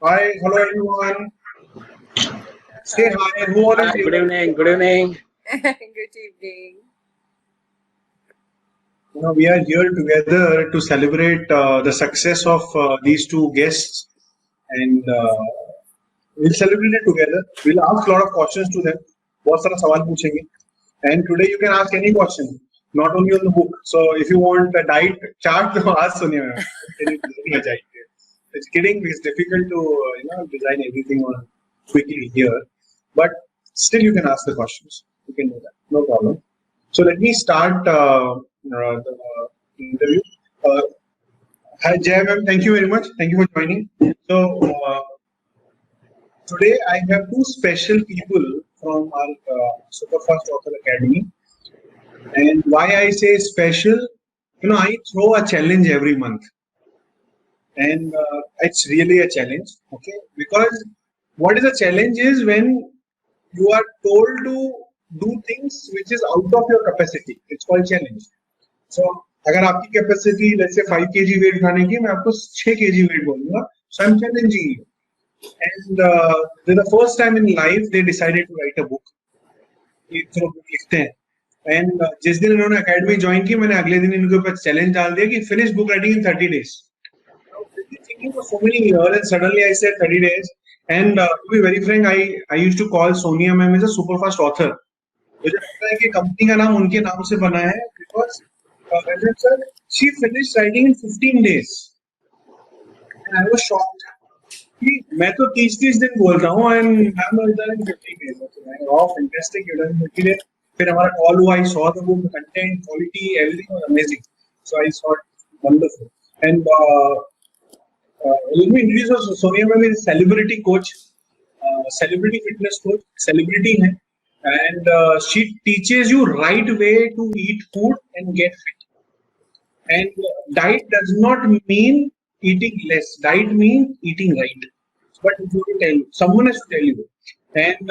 Hi, hello everyone. Say hi. Who all is Hi, good here? evening. Good evening. Good evening. We are here together to celebrate the success of these two guests, and we'll celebrate it together. We'll ask a lot of questions to them. बहुत सारा सवाल पूछेंगे. And today you can ask any question, not only on the book. So if you want a diet chart, तो ask Sonia ma'am. It's kidding. It's difficult to design everything on quickly here, but still you can ask the questions. You can do that. No problem. So let me start the interview. Uh, Hi Jay ma'am, thank you very much. Thank you for joining. So today I have two special people from our Superfast Author Academy. And why I say special, I throw a challenge every month. And it's really a challenge, okay? Because what is a challenge is when you are told to do things which is out of your capacity. It's called challenge. So अगर आपकी capacity let's say 5 kg wait उठाने की मैं आपको 6 kg wait बोलूंगा. So I'm challenging you. And the first time in life they decided to write a book. ये throw book लिखते हैं. एंड जिस दिन इन्होंने एकेडमी ज्वाइन की मैंने अगले दिन इनके ऊपर चैलेंज डाल दिया कि finish book writing in 30 days. Thinking for so many years and suddenly I said 30 days. And to be very frank, I used to call Sonia ma'am as a super fast author. मुझे लगता है कि company का नाम उनके नाम से बना है because sir, she finished writing in 15 days. And I was shocked. कि मैं तो 30 दिन बोल रहा हूँ and ma'am has done in 15 days. Oh, fantastic! You done in 50 days. फिर हमारा कॉल हुआ. I saw the book, the content, quality, everything was amazing. So I thought wonderful. And let me introduce you. Sonia ma'am is a celebrity coach, celebrity fitness coach, celebrity hai. And she teaches you right way to eat food and get fit. And diet does not mean eating less. Diet means eating right. But it will tell you. Someone has to tell you. And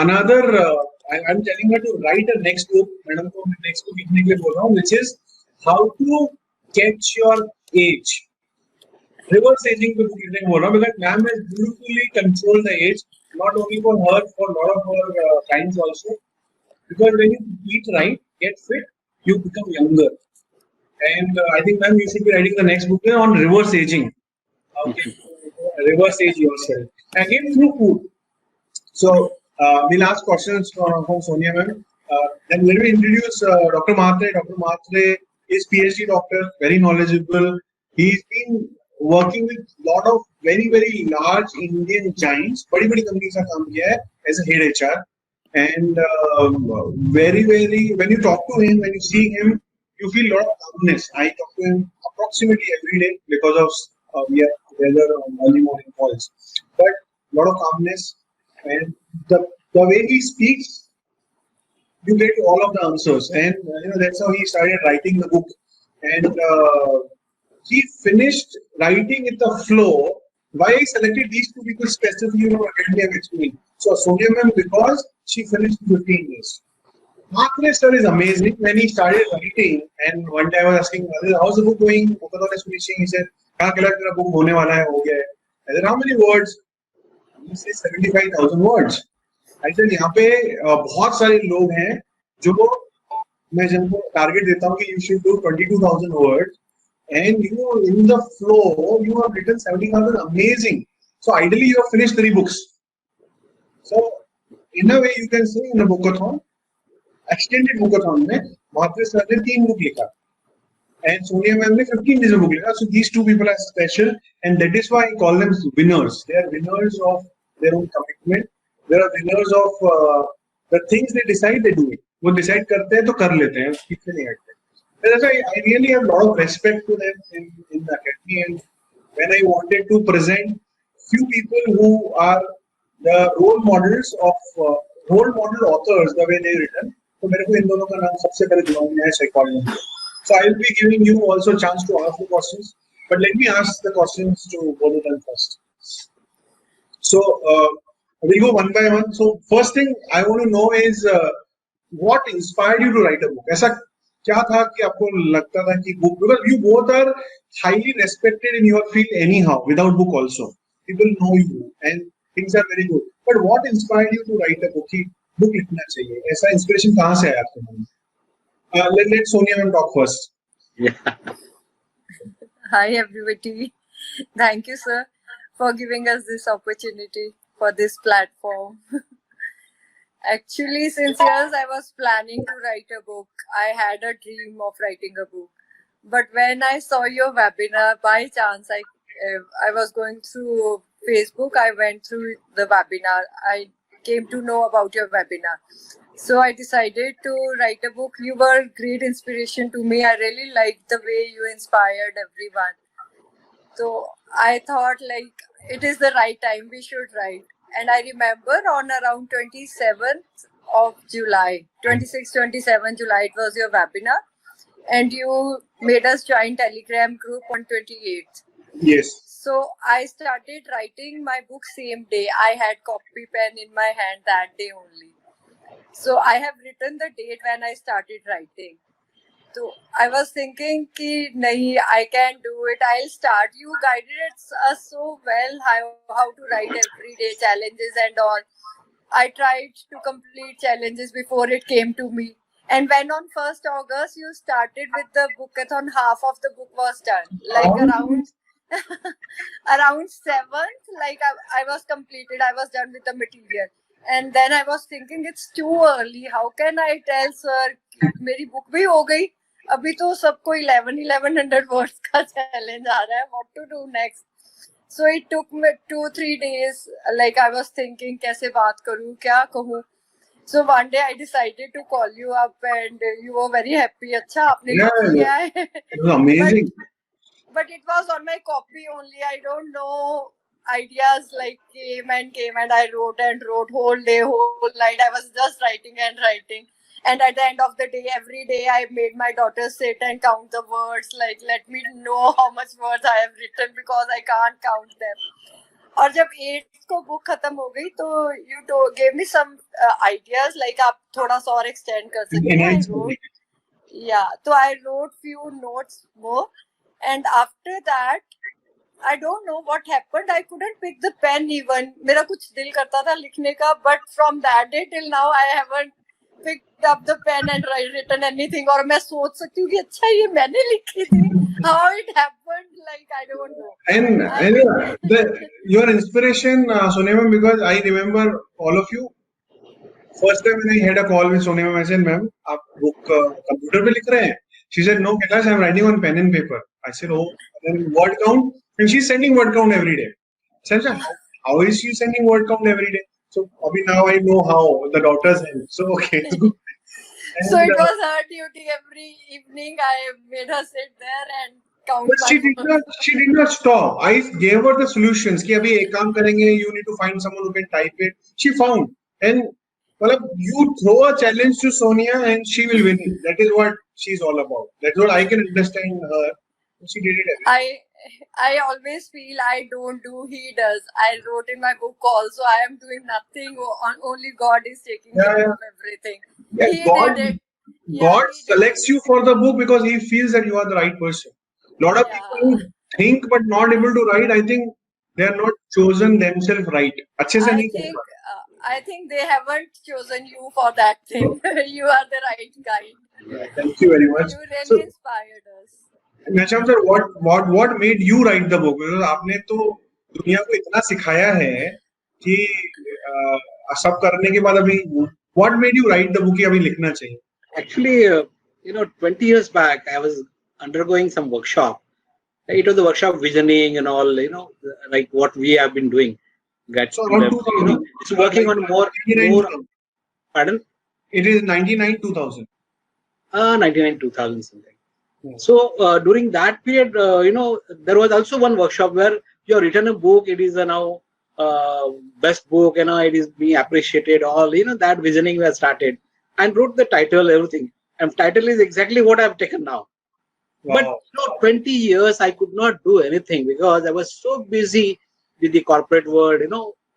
another, I'm telling her to write a next book. Madam को मैं next book लिखने के लिए बोल रहा हूँ, which is how to catch your age. Reverse aging पे book लिखने को बोल रहा हूँ because ma'am has beautifully controlled the age, not only for her, for a lot of her clients also. Because when you eat right, get fit, you become younger. And I think, ma'am, you should be writing the next book on reverse aging. Okay, reverse age yourself. Again, through food. So we'll ask questions from Sonia, ma'am. Then let me introduce Dr. Mhatre. Dr. Mhatre is PhD doctor, very knowledgeable. He's been working with a lot of very, very large Indian giants. बड़ी बड़ी company का काम किया है as a head HR. And very, very, when you talk to him, when you see him, you feel a lot of calmness. I talk to him approximately every day because of we are together on early morning calls. But a lot of calmness, and the way he speaks, you get all of the answers. And that's how he started writing the book. And he finished writing with the flow. Why I selected these two people specifically from Academy of Explaining. So Sonia ma'am, because she finished in 15 days. Mhatre sir is amazing. When he started writing, and one day I was asking, how's the book going? Mukadon is finishing. He said, "कहाँ के लग तेरा book होने वाला है, हो गया है." I said, "How many words?" He said, 75,000 words. I said, यहाँ पे बहुत सारे लोग हैं जो मैं जिनको टारगेट देता हूँ कि you should do 22,000 words, and you in the flow you have written 70,000. Amazing. So ideally you have finished 3 books. So in a way you can say in a bookathon. Extended bookathon में Mhatre sir ने 3 book लिखा and Sonia ma'am ने 15 days में book लिखा. So these two people are special, and that is why I call them winners. They are winners of their own commitment. They are winners of the things they decide, they do it. वो decide करते हैं तो कर लेते हैं, पीछे नहीं हटते. That's why I really have a lot of respect to them in the academy. And when I wanted to present few people who are the role models of role model authors, the way they written, तो मेरे को इन दोनों का नाम सबसे पहले दिमाग में है psychology. So I will be giving you also a chance to ask the questions, but let me ask the questions to both of them first. So we'll go one by one. So first thing I want to know is what inspired you to write a book? ऐसा क्या था कि आपको लगता था कि book, because you both are highly respected in your field anyhow, without book also. people know you and things are very good. But what inspired you to write a book? कि book लिखना चाहिए. ऐसा inspiration कहाँ से आया आपके मन में? Let Sonia ma'am talk first. Yeah. Hi, everybody. Thank you, sir, for giving us this opportunity for this platform. Actually, since years I was planning to write a book. I had a dream of writing a book. But when I saw your webinar, by chance, I was going through Facebook. I went through the webinar. I came to know about your webinar. So I decided to write a book. You were great inspiration to me. I really liked the way you inspired everyone. So I thought like it is the right time we should write. And I remember on around 27th of July, 26, 27 July, it was your webinar. And you made us join Telegram group on 28th. Yes. So I started writing my book same day. I had copy pen in my hand that day only. So I have written the date when I started writing. So I was thinking ki nahi, I can do it. I'll start. You guided us so well how to write everyday challenges and all. I tried to complete challenges before it came to me. And when on 1st August you started with the bookathon, half of the book was done. Like around 7th, like I was completed. I was done with the material. And then I was thinking it's too early. How can I tell sir मेरी book भी हो गई. अभी तो सबको 1100 words का challenge आ रहा है. What to do next? So it took me 2-3 days. Like I was thinking कैसे बात करूँ, क्या कहूँ. So one day I decided to call you up and you were very happy. अच्छा आपने किया है. It was amazing. But it was on my copy only. I don't know. Ideas like came and I wrote whole day, whole night. I was just writing. And at the end of the day, every day I made my daughter sit and count the words. Like, let me know how much words I have written because I can't count them. और जब 8th को book खत्म हो गई तो you gave me some ideas like आप थोड़ा सा और extend कर सकते हैं. Yeah, so I wrote few notes more, and after that I don't know what happened. I couldn't pick the pen even. मेरा कुछ दिल करता था लिखने का, but from that day till now I haven't picked up the pen and written anything. और मैं सोच सकती हूँ कि अच्छा ये मैंने लिखी थी. How it happened, like I don't know. And your inspiration, Sonia ma'am, because I remember all of you. First time when I had a call with Sonia ma'am, I said, "Ma'am, आप book computer पे लिख रहे हैं?" She said, "No, Kailash, I'm writing on pen and paper." I said, "Oh, then word count." And she's sending word count every day. I said, how is she sending word count every day? So now I know how the daughters help. So okay, it's good. And, so it was her duty every evening. I made her sit there and count. But she did not stop. I gave her the solutions. कि अभी एक काम करेंगे. You need to find someone who can type it. She found. And well, you throw a challenge to Sonia and she will win. That is what she's all about. That's what I can understand her. She did it. I always feel I don't do, he does. I wrote in my book also, I am doing nothing. Only God is taking care of everything. Yeah, he did it. God selects you for the book because He feels that you are the right person. A lot of people who think but not able to write, I think they are not chosen themselves right. I think they haven't chosen you for that thing. You are the right guy. Yeah, thank you very much. You really inspired us. Nasham sir, what made you write the book? Because आपने तो दुनिया को इतना सिखाया है कि सब करने के बाद अभी what made you write the book कि अभी लिखना चाहिए? Actually, 20 years back, I was undergoing some workshop. It was the workshop visioning and all, like what we have been doing. So around 2000, it's working on more. Pardon? It is 99-2000. 99-2000 something. So during that period, there was also one workshop where you have written a book. It is now best book. It is being appreciated. All that visioning was started and wrote the title, everything. And title is exactly what I have taken now. Wow. But 20 years I could not do anything because I was so busy with the corporate world.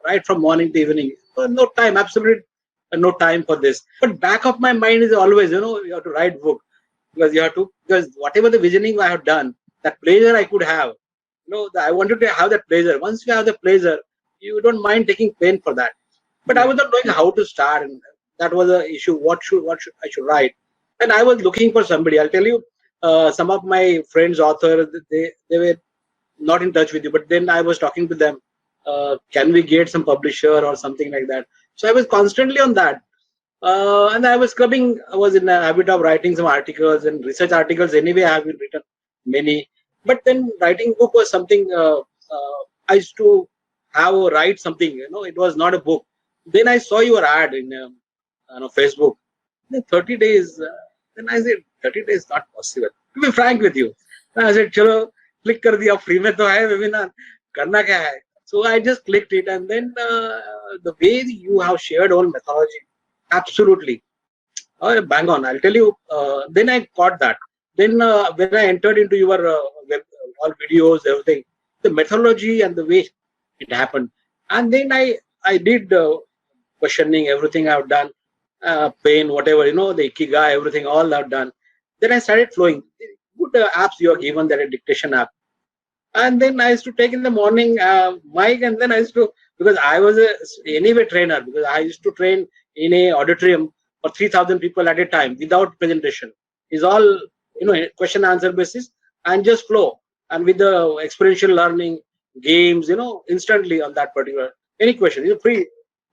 Right from morning to evening. So no time, absolute no time for this. But back of my mind is always, you have to write book. Because whatever the visioning I have done, that pleasure I could have, I wanted to have that pleasure. Once you have the pleasure, you don't mind taking pain for that. But I was not knowing how to start, and that was the issue. What should I should write? And I was looking for somebody. I'll tell you, some of my friends, authors, they were not in touch with you. But then I was talking to them. Can we get some publisher or something like that? So I was constantly on that. And I was scrubbing. I was in a habit of writing some articles and research articles. Anyway, I have been written many. But then writing book was something I used to write something. It was not a book. Then I saw your ad in Facebook. Then 30 days. Then I said 30 days not possible. To be frank with you, then I said चलो click कर दिया free में तो है webinar करना क्या है. So I just clicked it, and then the way you have shared all methodology, absolutely bang on. I'll tell you. Then I caught that. Then when I entered into your web, all videos, everything, the methodology and the way it happened, and then I did questioning everything I've done, pain, whatever, the ikigai, everything, all I've done. Then I started flowing. Good apps you are given, that a dictation app. And then I used to take in the morning mic, and then I used to, because I was anyway trainer, because I used to train in a auditorium for 3,000 people at a time without presentation. It's all question answer basis and just flow, and with the experiential learning games, instantly on that particular any question,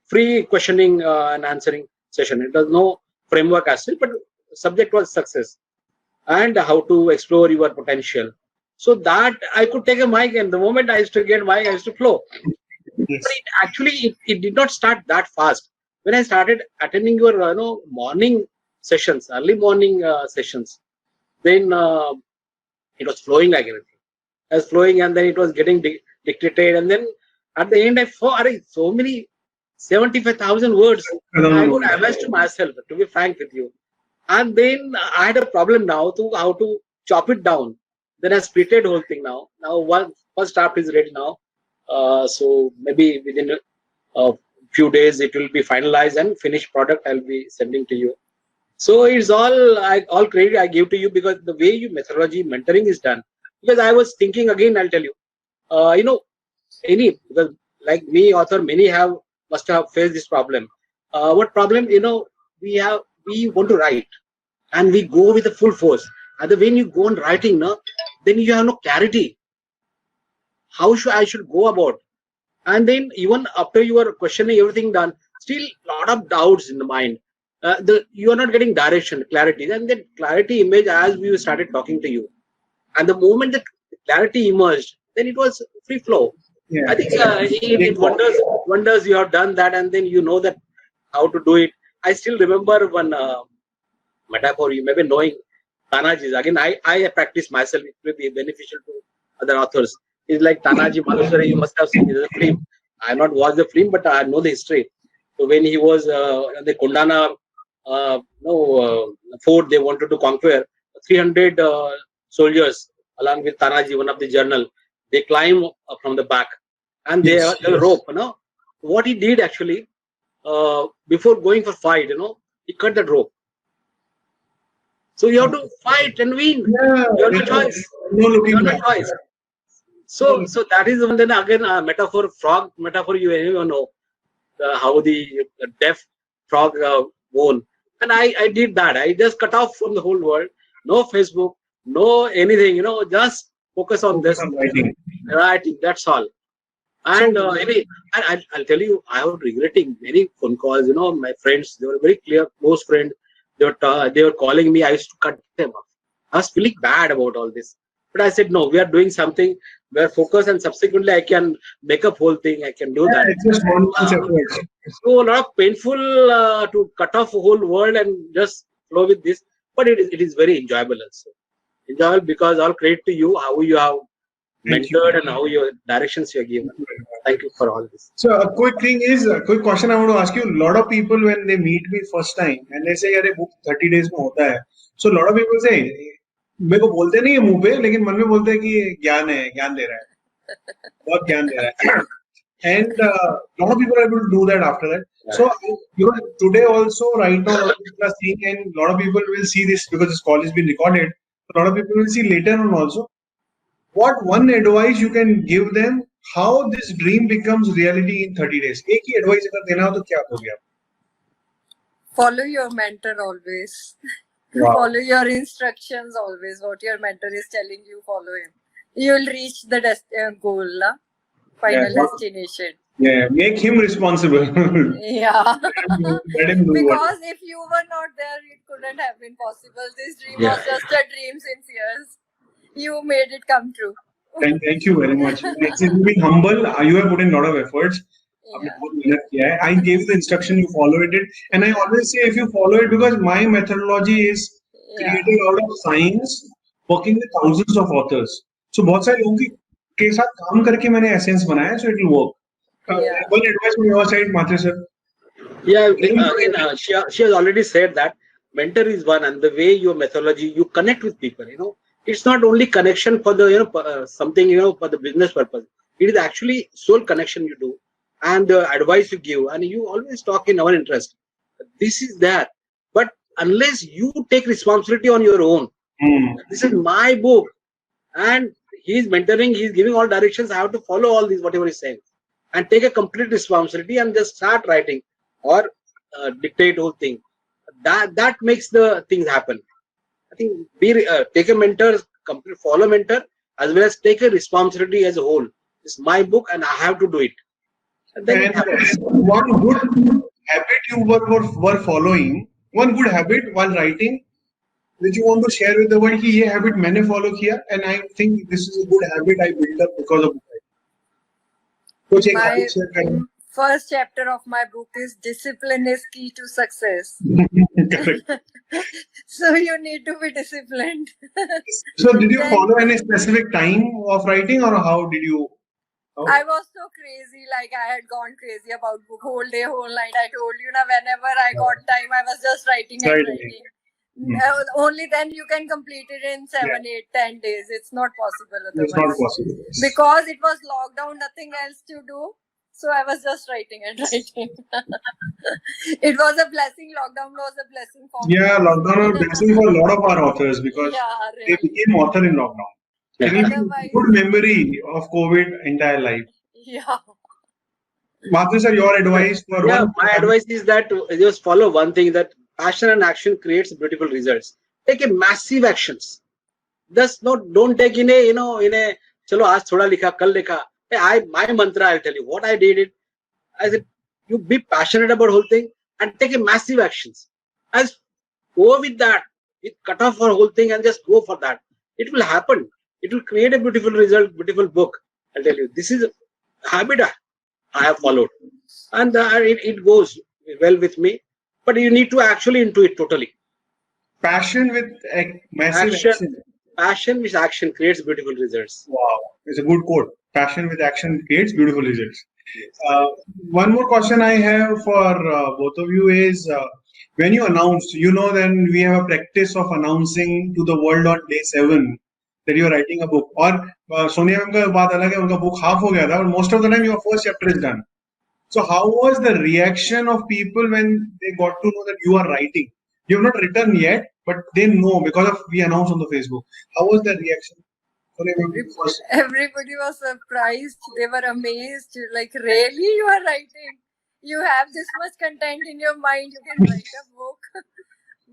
free questioning and answering session. It does no framework as such, but subject was success and how to explore your potential. So that I could take a mic, and the moment I used to get mic, I used to flow. Yes. But it did not start that fast. When I started attending your morning sessions, early morning sessions, then it was flowing like anything. I was flowing, and then it was getting dictated, and then at the end I saw so many 75,000 words. I got amazed to myself, to be frank with you. And then I had a problem now to how to chop it down. Then I splitted whole thing now. Now first draft is ready now. So maybe within a few days it will be finalized, and finished product I'll be sending to you. So it's all credit I give to you, because the way you methodology mentoring is done. Because I was thinking again, I'll tell you, because like me, author, many must have faced this problem. What problem? We want to write, and we go with the full force. And when you go on writing, then you have no clarity. How I should go about? And then even after you are questioning everything done, still lot of doubts in the mind. You are not getting direction, clarity. And that clarity emerged as we started talking to you. And the moment that clarity emerged, then it was free flow. Yeah. I think it wonders you have done that, and then you know that how to do it. I still remember one metaphor, you may be knowing Tanaji. Again, I practice myself. It will be beneficial to other authors. It's like Tanaji Madhuswari, you must have seen the film. I have not watched the film, but I know the history. So when he was the Kundana fort, they wanted to conquer 300 soldiers along with Tanaji, one of the general. They climb from the back, and they have a rope. What he did actually, before going for fight, he cut that rope. So you have to fight and win. Yeah, you have no choice. No looking You have no back. choice. So that is one. Then again, metaphor, frog metaphor. You know how the deaf frog won, and I did that. I just cut off from the whole world. No Facebook, no anything. Just focus on this writing. That's all. And I'll tell you, I was regretting many phone calls. My friends, they were very clear, close friends. They were calling me. I used to cut them off. I was feeling bad about all this. But I said, no, we are doing something. We are focused, and subsequently I can make up whole thing. I can do that. It's just 1 month's effort. So a lot of painful to cut off the whole world and just flow with this. But it is very enjoyable also. Enjoyable because all credit to you, how you have mentored and how your directions you are given. Thank you for all this. So a quick question I want to ask you. A lot of people, when they meet me first time and they say, "Yare book 30 days में होता है." So a lot of people say, मेरे को बोलते नहीं है मुंह पे, लेकिन मन में बोलते हैं कि ज्ञान है, ज्ञान दे रहा है, बहुत ज्ञान दे रहा है. And a lot of people are able to do that after that. So today also, right now, a lot of people are seeing, and a lot of people will see this because this call has been recorded. A lot of people will see later on also. what one advice you can give them how this dream becomes reality in 30 days? एक ही advice अगर देना हो तो क्या दोगे आप? Follow your mentor always. Wow. Follow your instructions always. What your mentor is telling you, follow him. You'll reach the goal, na? Final Yeah. destination. Yeah, make him responsible. Yeah. Let him do what. Because if you were not there, it couldn't have been possible. This dream was just a dream since years. You made it come true. Thank you very much. It's being humble. You have put in a lot of efforts. आपने बहुत मेहनत किया है. I gave you the instruction, you followed it, and I always say if you follow it, because my methodology is created out of science, working with thousands of authors. So बहुत सारे लोगों के साथ काम करके मैंने essence बनाया, so it will work. One advice from your side, Matre sir. Yeah, again, she has already said that mentor is one, and the way your methodology, you connect with people. It's not only connection for the something for the business purpose. It is actually soul connection you do, and the advice you give, and you always talk in our interest. This is that, but unless you take responsibility on your own, this is my book, and he's mentoring, he's giving all directions. I have to follow all these whatever he's saying, and take a complete responsibility and just start writing or dictate whole thing. That makes the things happen. I think take a mentor, complete follow mentor, as well as take a responsibility as a whole. It's my book and I have to do it. And then it happens. One good habit you were following, one good habit while writing, which you want to share with the world, कि ये habit मैंने follow किया, and I think this is a good habit I built up because of it. कुछ एक habit share करें. First chapter of my book is discipline is key to success. So you need to be disciplined. So did you follow any specific time of writing, or how did you? I was so crazy, like I had gone crazy about book whole day, whole night. I told you now, whenever I got time, I was just writing and writing. Only then you can complete it in 7, 8, 10 days. It's not possible otherwise. It's not possible. Because it was lockdown, nothing else to do. So I was just writing and writing. It was a blessing. Lockdown was a blessing for me. Yeah, lockdown was a blessing for a lot of our authors because they became author in lockdown. Good memory of COVID entire life. Yeah. Matre sir, your advice for my advice is that just follow one thing, that passion and action creates beautiful results. Take a massive actions. Just don't take in a chalo aaj thoda likha, kal likha. My mantra, I'll tell you what I did. I said, you be passionate about whole thing and take a massive actions. Just go with that. Cut off for whole thing and just go for that. It will happen. It will create a beautiful result, beautiful book. I'll tell you, this is a habit I have followed, and it goes well with me. But you need to actually into it totally. Passion with massive action. Passion with action creates beautiful results. Wow, it's a good quote. Passion with action creates beautiful results. One more question I have for both of you is, when you announced, then we have a practice of announcing to the world on day 7 that you are writing a book. और Sonia ma'am का बात अलग है, उनका book half हो गया था, but most of the time your first chapter is done. So how was the reaction of people when they got to know that you are writing? You have not written yet, but they know because of we announced on the Facebook. How was the reaction? Everybody was surprised. They were amazed. Like, really, you are writing? You have this much content in your mind. You can write a book.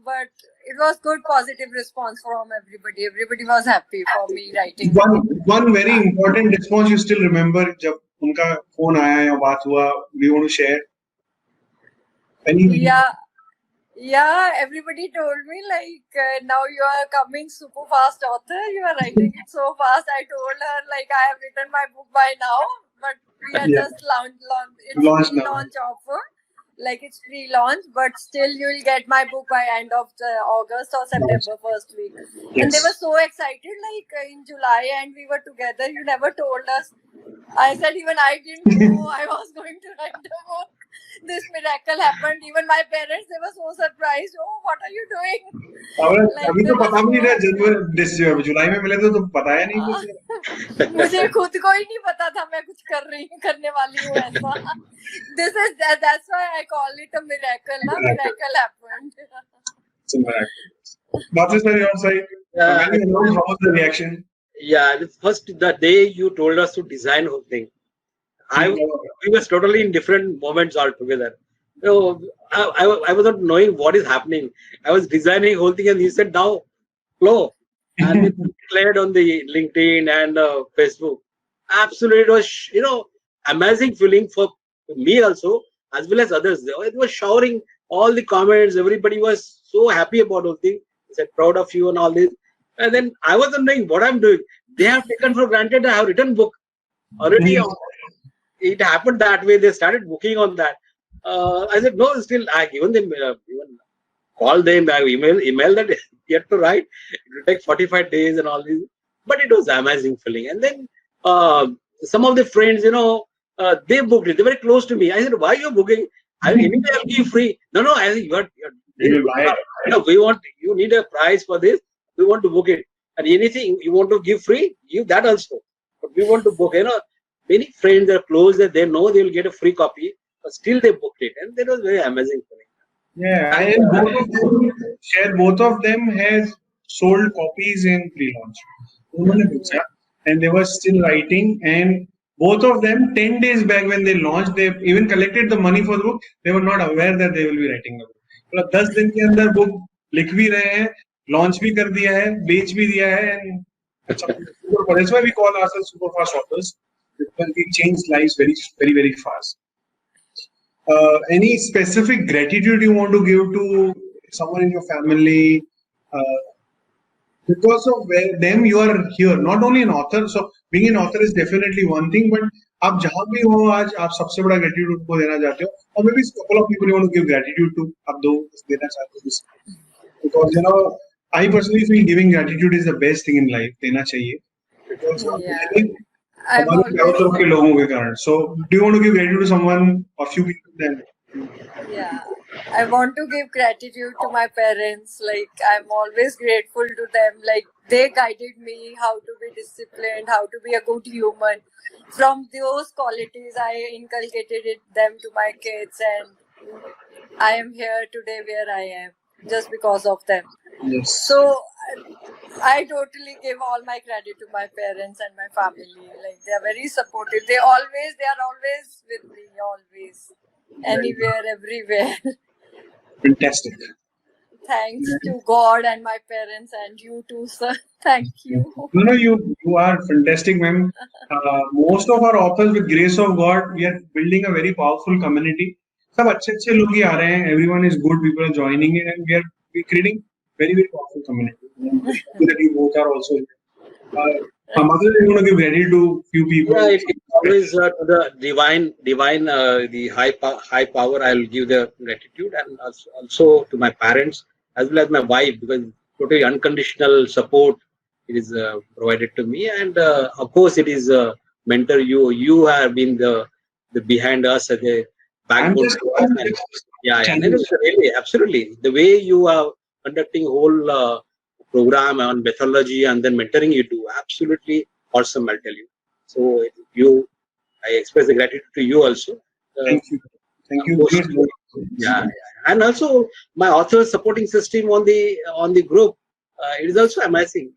But it was good, positive response from everybody. Everybody was happy for me writing. One very important response you still remember, जब उनका phone आया या बात हुआ, do you want to share? Yeah, everybody told me like, now you are coming super fast author, you are writing it so fast. I told her like, I have written my book by now, but we are just launch offer. Like it's pre-launch, but still you will get my book by end of August or September first week. Yes. And they were so excited, like in July, and we were together. You never told us. I said even I didn't know I was going to write a book. This miracle happened. Even my parents, they were so surprised. Oh, what are you doing? अभी तो पता भी नहीं था, जुलाई में मिले थे तो पता ही नहीं कुछ. मुझे खुद को ही नहीं पता था मैं कुछ करने वाली हूँ ऐसा. That's why I call it a miracle. Miracle happened. It's a miracle. Matre sir, your side. How was the reaction? Yeah, the first the day you told us to design whole thing, we was totally in different moments altogether. So I was not knowing what is happening. I was designing whole thing, and he said now flow, and we declared on the LinkedIn and Facebook. Absolutely, it was amazing feeling for me also as well as others. It was showering all the comments. Everybody was so happy about whole thing. He said proud of you and all this. And then I wasn't knowing what I'm doing. They have taken for granted I have written book already. It happened that way. They started booking on that. I said no. Still, I given them even call them. I email that yet to write. It will take 45 days and all this. But it was amazing feeling. And then some of the friends, they booked it. They were very close to me. I said, why are you booking? I'll give you free. No. I said, we want, you need a price for this. We want to book it. And anything you want to give free, give that also. But we want to book, many friends are close that they know they will get a free copy, but still they booked it. And that was very amazing for me. Yeah, and both of them has sold copies in pre-launch. And they were still writing, and both of them 10 days back when they launched, they even collected the money for the book. They were not aware that they will be writing the book. मतलब 10 दिन के अंदर book लिख भी रहे हैं, launch भी कर दिया है, बेच भी दिया है, and that's why we call ourselves super fast authors, because we change lives very, very, very fast. Any specific gratitude you want to give to someone in your family? Because of them, you are here. Not only an author. So being an author is definitely one thing, but आप जहाँ भी हो आज आप सबसे बड़ा gratitude उनको देना चाहते हो, or maybe couple of people you want to give gratitude to, आप दो देना चाहते हो. Because I personally feel giving gratitude is the best thing in life. देना चाहिए. Because के लोगों के कारण. So do you want to give gratitude to someone, a few people then? Yeah, I want to give gratitude to my parents. Like, I'm always grateful to them. Like, they guided me how to be disciplined, how to be a good human. From those qualities, I inculcated them to my kids, and I am here today where I am just because of them. Yes. So I totally give all my credit to my parents and my family. Like, they are very supportive. They are always with me, always. Anywhere, everywhere. Fantastic. Thanks to God and my parents and you too, sir. Thank you. No, you are fantastic, ma'am. Most of our authors, with grace of God, we are building a very powerful community. सब अच्छे लोग ही आ रहे हैं. Everyone is good. People are joining in, and we are creating very, very powerful community. That you both are also. Mother, you want to give credit to few people. Yeah, it's always to the divine, the high power. I will give the gratitude, and also to my parents as well as my wife, because totally unconditional support it is provided to me, and of course it is mentor. You have been the behind us as a backbone. And it is really absolutely the way you are conducting whole program on methodology and then mentoring you do absolutely awesome, I'll tell you. So I express the gratitude to you also. Thank you. Yeah, and also my author supporting system on the group. It is also amazing.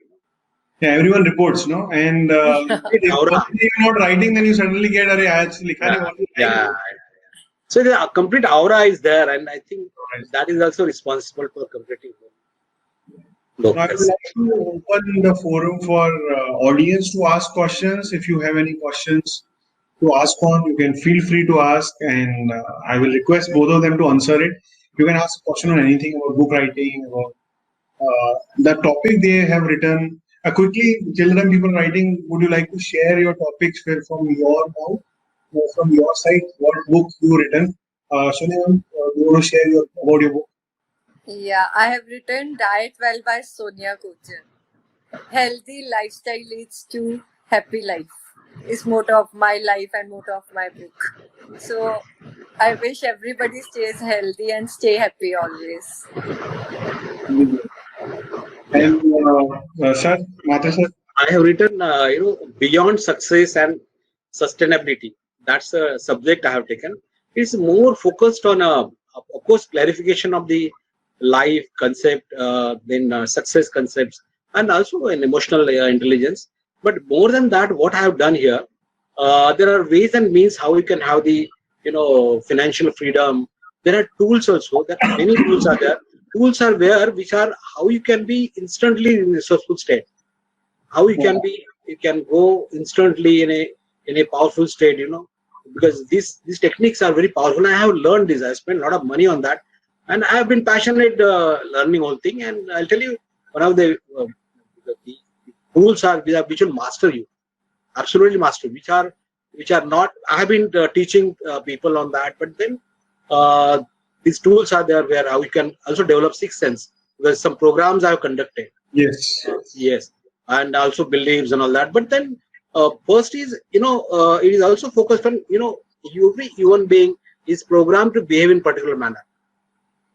Yeah, everyone reports, no? And if you're not writing, then you suddenly get So the complete aura is there, and I think that is also responsible for completing. I would like to open the forum for audience to ask questions. If you have any questions to ask on, you can feel free to ask, and I will request both of them to answer it. You can ask a question on anything about book writing, about the topic they have written. Quickly, children, people writing, would you like to share your topics from your mouth, from your side, what book you written? Sonia, do you want to share about your book? Yeah, I have written Diet Well by Sonia Kochhar. Healthy lifestyle leads to happy life is motto of my life and motto of my book. So I wish everybody stays healthy and stay happy always. And sir, Mata sir? I have written, Beyond Success and Sustainability. That's a subject I have taken. It's more focused on, of course, clarification of the life concept, then success concepts, and also an emotional intelligence. But more than that, what I have done here, there are ways and means how you can have the financial freedom. There are tools also. There are many tools are there. Tools are where which are how you can be instantly in a resourceful state. How you can go instantly in a powerful state. Because these techniques are very powerful. I have learned this. I spent a lot of money on that, and I have been passionate learning whole thing. And I'll tell you, one of the tools are which will master you, absolutely master, which are not. I have been teaching people on that, but then these tools are there where how you can also develop sixth sense, because some programs I have conducted. Yes, and also beliefs and all that. But then first is it is also focused on every human being is programmed to behave in particular manner.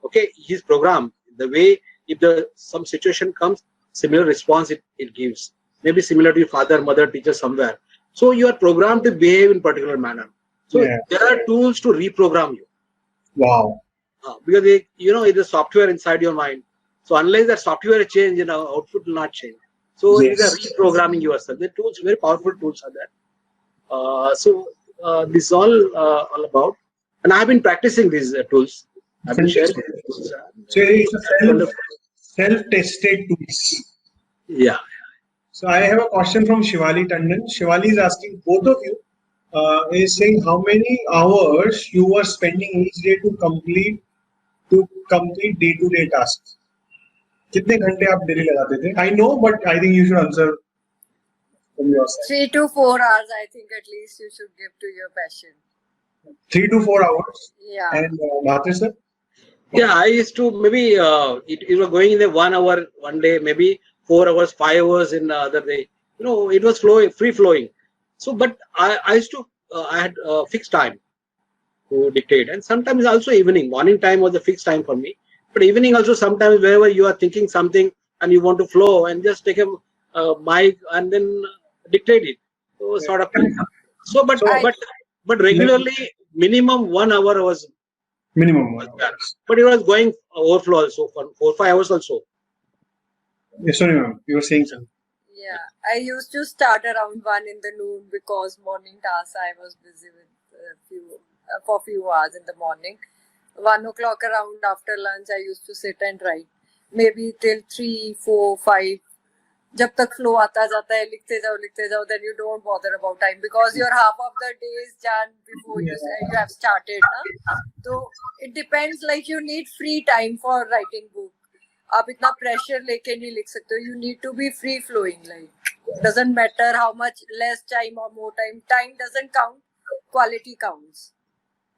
Okay, he's programmed the way, if some situation comes, similar response it gives, maybe similar to your father, mother, teacher somewhere. So you are programmed to behave in particular manner. So there are tools to reprogram you. Wow. Because it's a software inside your mind. So unless that software change, output will not change. So it is a reprogramming yourself. The tools, very powerful tools are there. So this is all about, and I have been practicing these tools. I've been sharing. So it's a self-tested tools. Yeah. So I have a question from Shivali Tandon. Shivali is asking both of you, is saying how many hours you were spending each day to complete day-to-day tasks. कितने घंटे आप daily लगाते थे? I know, but I think you should answer from your side. 3 to 4 hours, I think at least you should give to your passion. 3 to 4 hours. Yeah. And Bhatir sir? Yeah, I used to maybe it was going in the 1 hour one day, maybe 4 hours, 5 hours in the other day. It was free flowing. So, but I used to I had fixed time to dictate, and sometimes also evening. Morning time was a fixed time for me, but evening also sometimes wherever you are thinking something and you want to flow, and just take a mic and then dictate it. So sort of. So, but regularly minimum 1 hour was. Minimum 1 hour. But it was going overflow also for 4-5 hours also. Yes, sorry, ma'am. You were saying something. Yeah, I used to start around 1 in the noon because morning tasks I was busy with for few hours in the morning. 1 o'clock around after lunch I used to sit and write. Maybe till 3, 4, 5. जब तक flow आता जाता है लिखते जाओ, then you don't bother about time because your half of the day is done before you have started, na? So it depends, like you need free time for writing book. आप इतना pressure लेके नहीं लिख सकते. You need to be free flowing, like doesn't matter how much less time or more time. Time doesn't count, quality counts.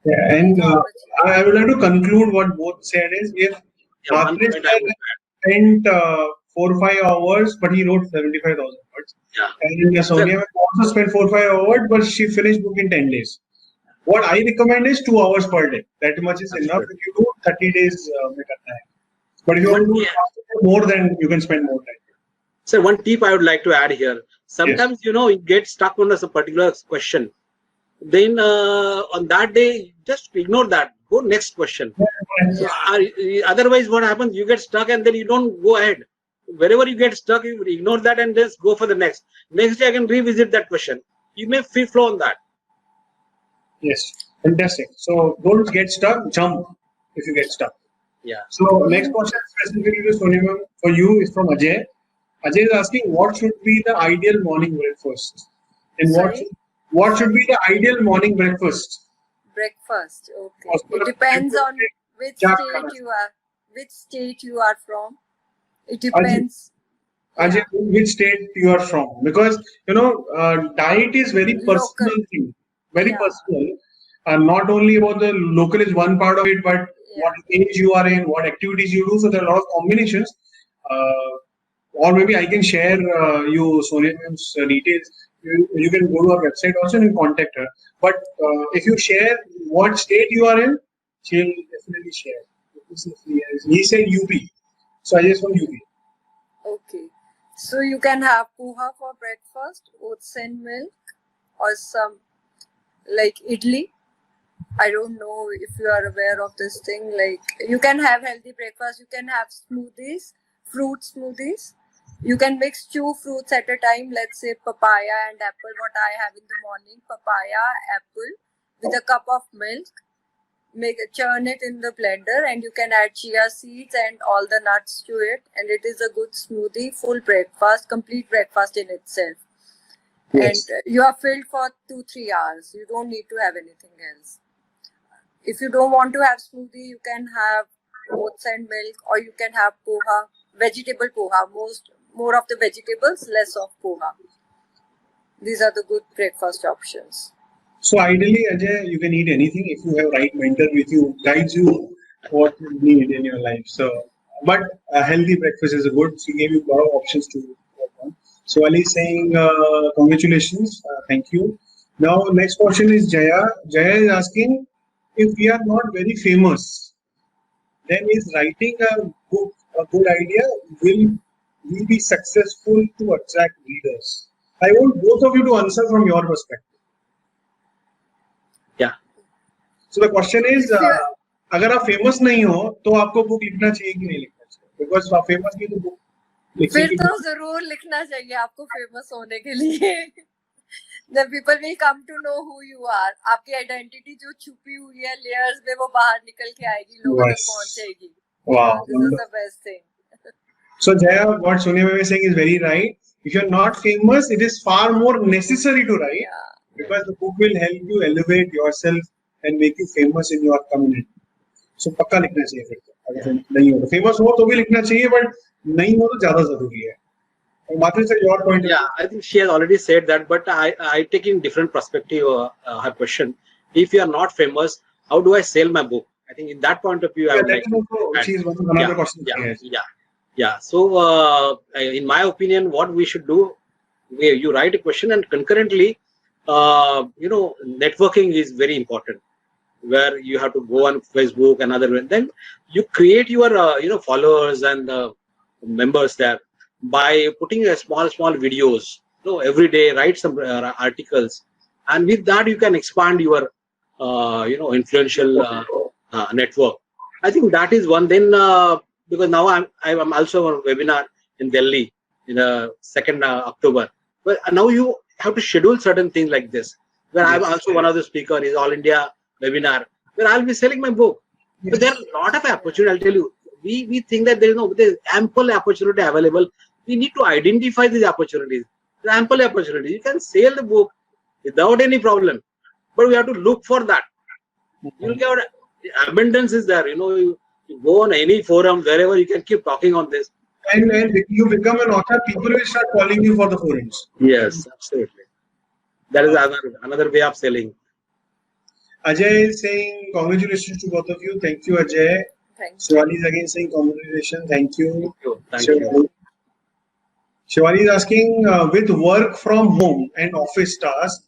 Yeah, and I would like to conclude what both said is if Bhatir spent 4 or 5 hours, but he wrote 75,000 words. Yeah. And Sonia also spent 4 or 5 hours, but she finished book in 10 days. What I recommend is 2 hours per day. That much is enough. If you do 30 days, but if you want to do more, then you can spend more time. So one tip I would like to add here. Sometimes you get stuck on a particular question. Then on that day, just ignore that. Go next question. Otherwise, what happens? You get stuck and then you don't go ahead. Wherever you get stuck, you ignore that and just go for the next. Next day, I can revisit that question. You may free flow on that. Yes, fantastic. So don't get stuck. Jump if you get stuck. Yeah. So next question specifically to Sonia ma'am for you is from Ajay. Ajay is asking what should be the ideal morning breakfast, and what should be the ideal morning breakfast? Breakfast. Okay. It depends on which state you are from. It depends. Ajay, which state you are from? Because diet is very personal thing, very personal. Not only about the local is one part of it, but what age you are in, what activities you do. So there are a lot of combinations. Or maybe I can share you Sonia ma'am's details. You can go to our website also and contact her. But if you share what state you are in, she'll definitely share. He said UP. So I just from UP. Okay. So you can have poha for breakfast, oats and milk, or some like idli. I don't know if you are aware of this thing. Like you can have healthy breakfast. You can have smoothies, fruit smoothies. You can mix 2 fruits at a time. Let's say papaya and apple. What I have in the morning: papaya, apple, with a cup of milk. Churn it in the blender, and you can add chia seeds and all the nuts to it, and it is a good smoothie, full breakfast, complete breakfast in itself. Yes. And you are filled for 2-3 hours. You don't need to have anything else. If you don't want to have smoothie, you can have oats and milk, or you can have poha, vegetable poha, more of the vegetables, less of poha. These are the good breakfast options. So ideally, Ajay, you can eat anything if you have right mentor with you, guides you what you need in your life. So, but a healthy breakfast is a good. She gave you a lot of options to work on. So Ali is saying, congratulations, thank you. Now, next question is Jaya. Jaya is asking, if we are not very famous, then is writing a book a good idea? Will we be successful to attract readers? I want both of you to answer from your perspective. Yeah. So the question is, अगर आप famous नहीं हो तो आपको book लिखना चाहिए कि नहीं लिखना चाहिए? Because आप famous नहीं तो book लिखने फिर की तो जरूर लिखना चाहिए आपको फेमस होने के लिए. The people will come to know who you are. आपकी आइडेंटिटी जो छुपी हुई है लेयर्स में वो बाहर निकल के आएगी, लोगों तक पहुंचेगी. Wow. This is the best thing. So Jaya, what Sonia Ma'am is saying is very right. If you're not famous, it is far more necessary to write because the book will help you elevate yourself and make you famous in your community. So पक्का लिखना चाहिए फिर तो. अगर नहीं हो तो famous हो तो भी लिखना चाहिए, but नहीं हो तो ज़्यादा ज़रूरी है. Matri sir, your point. Yeah, I think she has already said that, but I take in different perspective her question. If you are not famous, how do I sell my book? I think in that point of view, I would like. She's one of another question. Yeah. So, in my opinion, what we should do, you write a question and concurrently, networking is very important. Where you have to go on Facebook and other, and then you create your followers and members there by putting a small videos. Every day write some articles, and with that you can expand your influential network. I think that is one. Then because now I'm also on a webinar in Delhi in the 2nd October. But now you have to schedule certain things like this. Where I'm also one of the speakers is All India webinar where I'll be selling my book. But there are a lot of opportunity. I'll tell you, we think that there's ample opportunity available. We need to identify these opportunities. There's ample opportunity. You can sell the book without any problem, but we have to look for that. You'll get abundance is there. You go on any forum, wherever you can keep talking on this. And you become an author, people will start calling you for the forums. Yes, absolutely. That is another way of selling. Ajay is saying congratulations to both of you. Thank you, Ajay. Thanks. Shivali is again saying congratulations. Thank you. Thank you. Shivali is asking, with work from home and office tasks,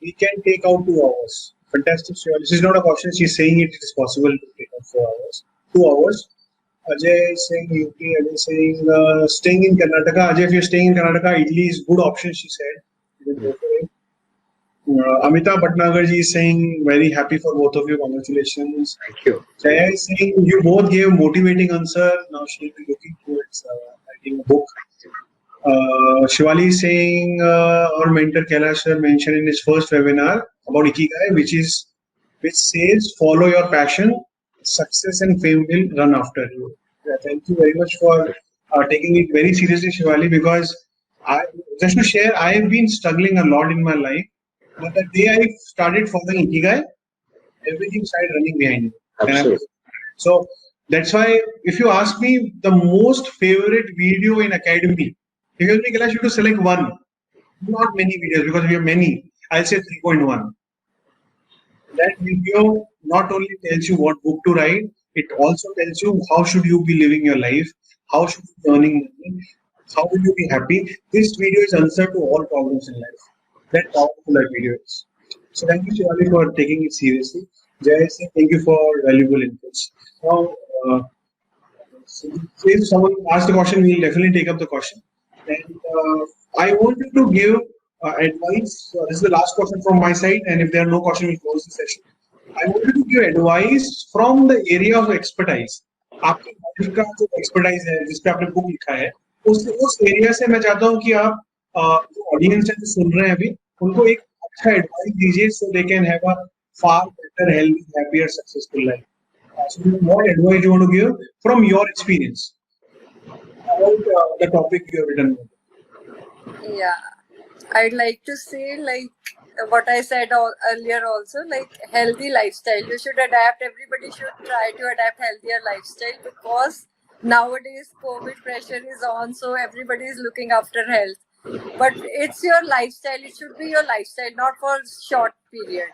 we can take out 2 hours. Fantastic, Shivali. This is not a question. She's saying it is possible to take out 4 hours. 2 hours. Ajay is saying UP. Ajay is saying staying in Karnataka. Ajay, if you're staying in Karnataka, Italy is good option, she said. You can go for it. Amita Bhatnagar ji is saying very happy for both of you. Congratulations. Thank you. Jaya is saying you both gave motivating answer. Now she'll be looking towards writing a book. Shivali is saying our mentor Kailash sir mentioned in his first webinar about Ikigai, which says follow your passion, success and fame will run after you. Yeah, thank you very much for taking it very seriously, Shivali, because just to share, I have been struggling a lot in my life. But the day I started following Ikigai, everything started running behind me. Absolutely. So that's why, if you ask me, the most favorite video in academy, if you ask me, Kailash, you to select one, not many videos because we have many. I'll say 3.1. That video not only tells you what book to write, it also tells you how should you be living your life, how should you be earning money, how will you be happy. This video is answer to all problems in life. That powerful that video is. So thank you, Shivali, for taking it seriously. Jay, thank you for valuable inputs. Now, if someone asks the question, we'll definitely take up the question. And I want you to give advice. This is the last question from my side, and if there are no questions, we'll close the session. I want you to give advice from the area of expertise. आपकी का जो expertise है, जिस पे आपने book लिखा है, उस एरिया से मैं चाहता हूँ कि आप जो ऑडियंस है जो सुन रहे हैं अभी, उनको एक अच्छा एडवाइस दीजिए so they can have a far better, healthy, happier, successful life. So what advice you want to give from your experience about the topic you have written? Yeah, I'd like to say like what I said earlier also, like healthy lifestyle. You should adapt. Everybody should try to adapt healthier lifestyle because nowadays COVID pressure is on, so everybody is looking after health. But it's your lifestyle. It should be your lifestyle, not for short period.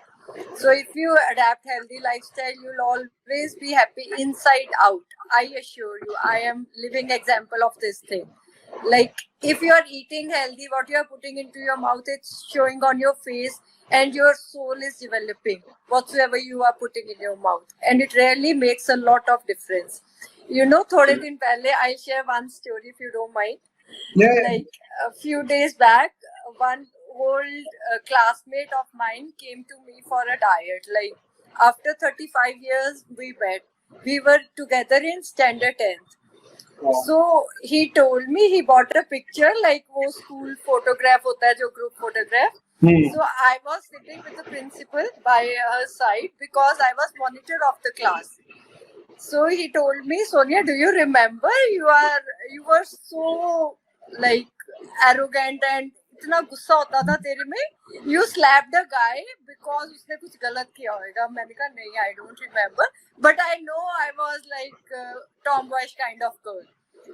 So if you adapt healthy lifestyle, you'll always be happy inside out. I assure you, I am living example of this thing. Like if you are eating healthy, what you are putting into your mouth, it's showing on your face, and your soul is developing whatsoever you are putting in your mouth, and it really makes a lot of difference. You know, थोड़े दिन पहले, I'll share one story if you don't mind. Yeah. Like a few days back, one old classmate of mine came to me for a diet. Like after 35 years we met. We were together in standard 10th. So he told me, he bought a picture, like वो school photograph होता है जो group photograph. So I was sitting with the principal by her side because I was monitor of the class. So he told me, Sonia, do you remember you were so like arrogant and इतना गुस्सा होता था तेरे में, you slapped a guy because उसने कुछ गलत किया होगा. मैंने कहा नहीं, I don't remember, but I know I was like tomboyish kind of girl.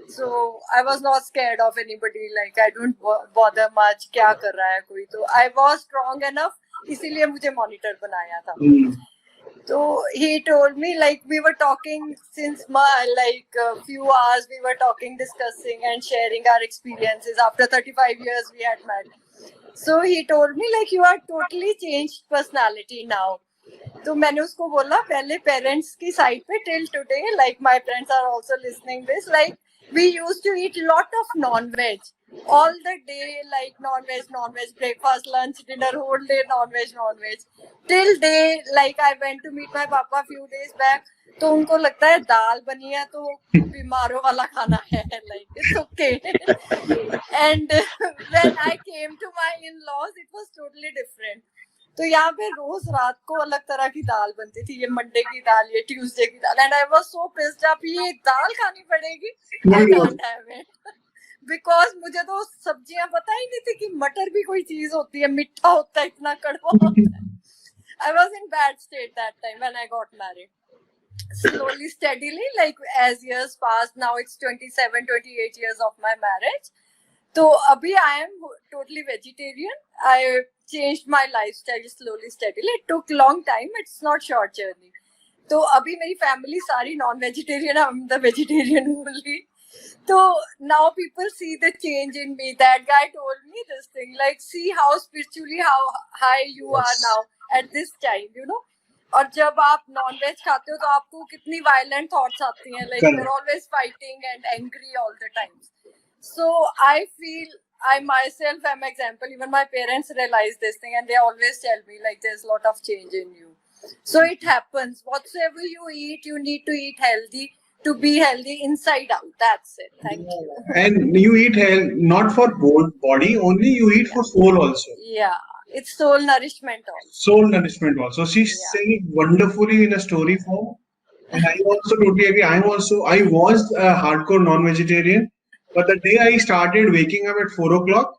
So I was not scared of anybody. Like I don't bother much क्या कर रहा है कोई. तो I was strong enough, इसीलिए मुझे monitor बनाया था. So he told me, like we were talking since like a few hours, we were talking, discussing and sharing our experiences. After 35 years we had met. So he told me like you are totally changed personality now. तो मैंने उसको बोला पहले parents की side पे till today, like my parents are also listening this, like we used to eat lot of non-veg all the day, like non-veg, breakfast, lunch, dinner, whole day non-veg till day. Like I went to meet my papa few days back, तो उनको लगता है दाल बनी है तो बीमारों वाला खाना है, like it's okay. And when I came to my in-laws, it was totally different. तो यहाँ पे रोज रात को अलग तरह की दाल बनती थी, ये मंडे की दाल, ये ट्यूसडे की दाल, and I was so pissed up, ये दाल खानी पड़ेगी, I can't have it because मुझे तो सब्जियां पता ही नहीं थी कि मटर भी कोई चीज होती है, मीठा होता है, इतना कड़वा होता है. I was in bad state that time when I got married. Slowly, steadily, like as years passed, now it's 27, 28 years of my marriage. So abhi I am totally vegetarian. I changed my lifestyle slowly, steadily. It took long time. It's not short journey. So abhi मेरी family सारी non-vegetarian. I'm the vegetarian only. So now people see the change in me. That guy told me this thing. Like, see how spiritually how high you are now at this time. You know. और जब आप non veg खाते हो तो आपको कितनी violent thoughts आती हैं, like you are always fighting and angry all the times. So I feel I myself am example. Even my parents realize this thing and they always tell me like there's a lot of change in you. So it happens. Whatsoever you eat, you need to eat healthy to be healthy inside out. That's it. Thank you. And you eat not for body only, you eat for soul also. Yeah. It's soul nourishment also. Soul nourishment also. She's saying it wonderfully in a story form. And I also totally agree. I was a hardcore non-vegetarian. But the day I started waking up at 4 o'clock,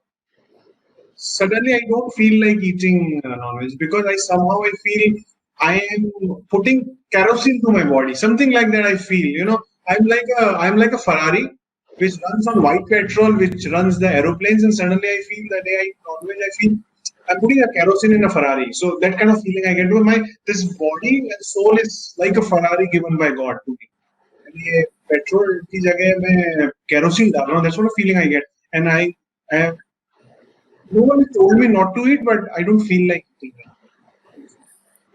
suddenly I don't feel like eating non-veg because I feel I am putting kerosene to my body. Something like that I feel. You know, I'm like a Ferrari which runs on white petrol, which runs the aeroplanes, and suddenly I feel the day I eat non-veg, I feel I'm putting a kerosene in a Ferrari. So that kind of feeling I get. This body and soul is like a Ferrari given by God to me. ये petrol की जगह मैं kerosene डाल रहा हूँ. That's what a feeling I get. And I have no one told me not to eat, but I don't feel like eating it.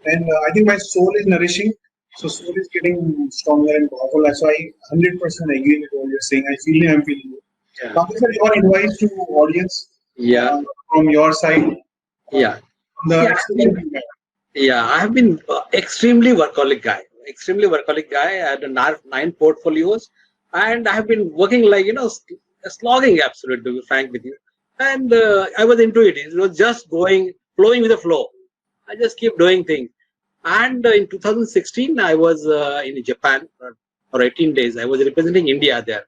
And I think my soul is nourishing. So soul is getting stronger and powerful. So I 100% agree with what you're saying. I'm feeling good. Yeah. What is your advice to audience? Yeah. From your side. Yeah. I have been extremely workaholic guy. I had 9 portfolios, and I have been working like slogging, absolutely, to be frank with you. And I was into it. It was just flowing with the flow. I just keep doing things. And in 2016, I was in Japan for 18 days. I was representing India there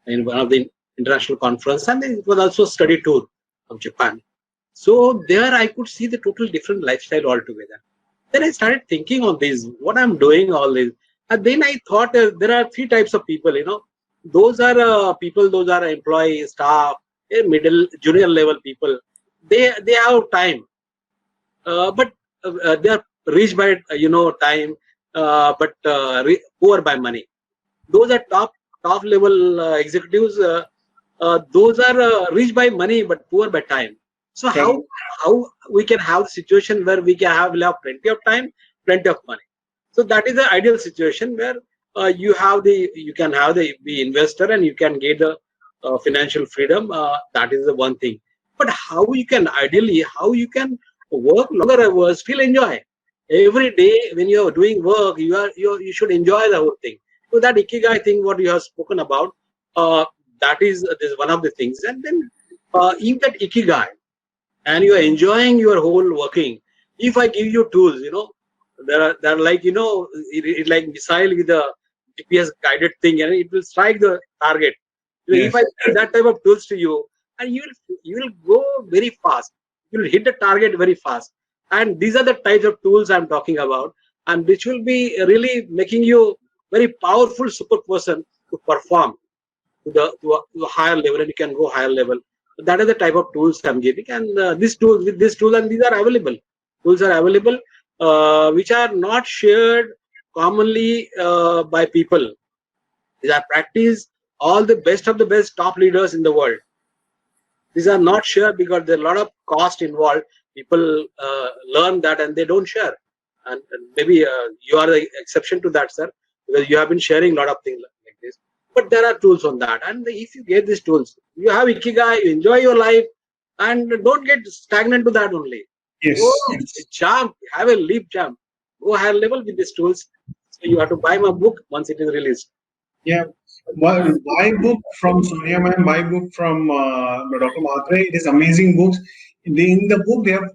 in one of the international conference, and it was also a study tour of Japan. So there I could see the total different lifestyle altogether. Then I started thinking on this, what I'm doing all this. And then I thought there are three types of people, those are people, those are employee, staff, middle, junior level people. They have time, but they are rich by time, but poor by money. Those are top level executives. Those are rich by money but poor by time. So how we can have a situation where we'll have plenty of time, plenty of money. So that is the ideal situation where you can have the investor and you can get the financial freedom. That is the one thing. But how you can work longer hours, still enjoy every day when you are doing work. You should enjoy the whole thing. So that ikigai thing, what you have spoken about, that is one of the things. And then if that ikigai and you are enjoying your whole working, if I give you tools, they're like it like missile with a GPS guided thing, and it will strike the target. Yes. If I give that type of tools to you, and you will go very fast, you will hit the target very fast. And these are the types of tools I'm talking about, and which will be really making you very powerful super person to perform to a higher level, and you can go higher level. That is the type of tools I'm giving, and and these are available. Tools are available, which are not shared commonly by people. These are practiced all the best of the best top leaders in the world. These are not shared because there are a lot of cost involved. People learn that and they don't share. And maybe you are the exception to that, sir, because you have been sharing a lot of things like this. But there are tools on that. And if you get these tools, you have ikigai, you enjoy your life, and don't get stagnant to that only. Yes. Go jump, have a leap jump, go higher level with these tools. So you have to buy my book once it is released. Yeah. Well, my book from Sonia ma'am, my book from Dr. Mhatre, it is amazing books. In the book, they have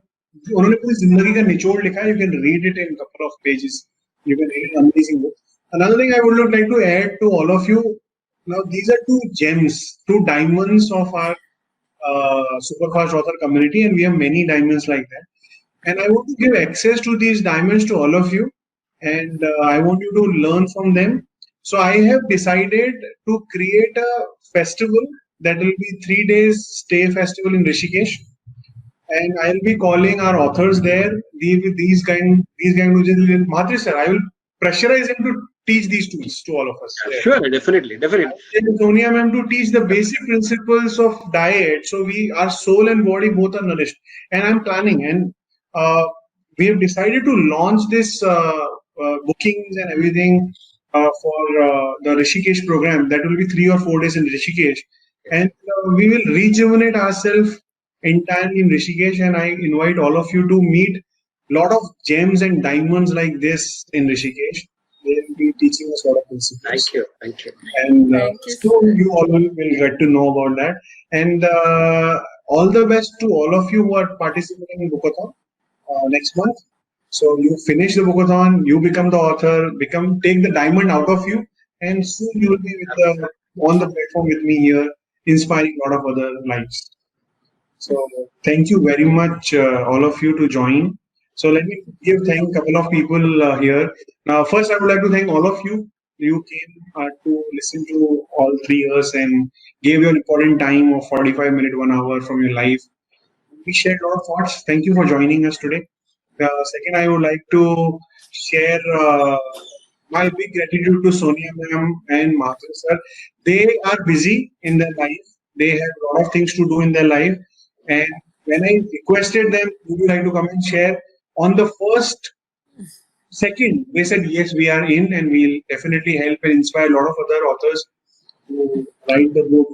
उन्होंने पूरी जिंदगी का निचोड़ लिखा है. You can read it in a couple of pages. You can read an amazing book. Another thing I would like to add to all of you, now these are two gems, two diamonds of our Superfast Author community, and we have many diamonds like that. And I want to give access to these diamonds to all of you, and I want you to learn from them. So I have decided to create a festival that will be 3 days stay festival in Rishikesh, and I'll be calling our authors there. These guys, Mhatre sir, I will pressurize him to teach these tools to all of us. Sure, definitely. And Sonia ma'am to teach the basic principles of diet, so our soul and body both are nourished. And I'm planning, and we have decided to launch this bookings and everything for the Rishikesh program. That will be 3 or 4 days in Rishikesh, and we will rejuvenate ourselves entirely in Rishikesh. And I invite all of you to meet a lot of gems and diamonds like this in Rishikesh. They will be teaching us a lot of principles. Thank you. And Thank you, soon you all will get to know about that. And all the best to all of you who are participating in Bookathon next month. So you finish the Bookathon, you become the author, take the diamond out of you, and soon you will be on the platform with me here, inspiring a lot of other lives. So thank you very much, all of you, to join. So let me thank a couple of people here. Now, first, I would like to thank all of you. You came to listen to all 3 years and gave your important time of 45 minutes, 1 hour from your life. We shared a lot of thoughts. Thank you for joining us today. Second, I would like to share my big gratitude to Sonia ma'am and Mhatre sir. They are busy in their life. They have a lot of things to do in their life. And when I requested them, would you like to come and share? On the first second, they said, yes, we are in, and we'll definitely help and inspire a lot of other authors to write the book.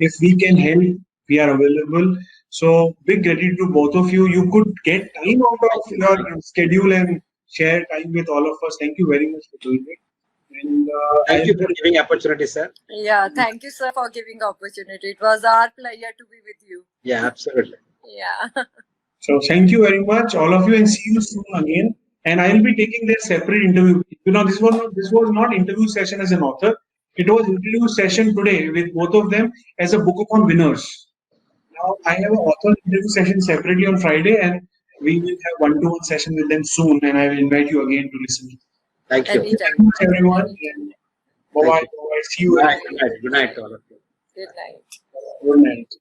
If we can help, we are available. So big gratitude to both of you. You could get time out of your schedule and share time with all of us. Thank you very much for doing it. And Thank you for giving opportunity, sir. Yeah, thank you, sir, for giving opportunity. It was our pleasure to be with you. Yeah, absolutely. Yeah. So thank you very much, all of you, and see you soon again. And I will be taking their separate interview. This was not interview session as an author. It was interview session today with both of them as a Bookathon winners. Now I have an author interview session separately on Friday, and we will have one-to-one session with them soon. And I will invite you again to listen. Thank you. Anytime. Thank you much, everyone. And bye bye. See you. Good night. Good night. Good night to all of you. Good night. Good night.